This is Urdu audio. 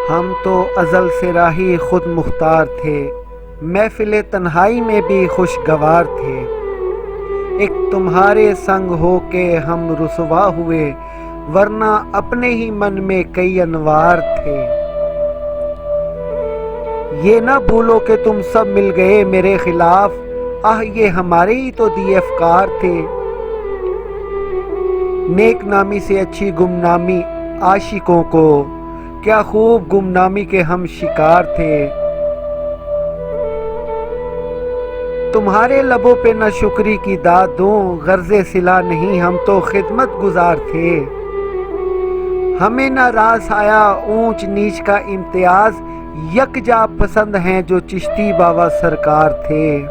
ہم تو ازل سے راہی خود مختار تھے، محفل تنہائی میں بھی خوشگوار تھے۔ ایک تمہارے سنگ ہو کے ہم رسوا ہوئے، ورنہ اپنے ہی من میں کئی انوار تھے۔ یہ نہ بھولو کہ تم سب مل گئے میرے خلاف، آہ یہ ہمارے ہی تو دیے افکار تھے۔ نیک نامی سے اچھی گمنامی عاشقوں کو، کیا خوب گمنامی کے ہم شکار تھے۔ تمہارے لبوں پہ نہ شکری کی داد دوں، غرض صلہ نہیں ہم تو خدمت گزار تھے۔ ہمیں نہ راس آیا اونچ نیچ کا امتیاز، یکجا پسند ہیں جو چشتی بابا سرکار تھے۔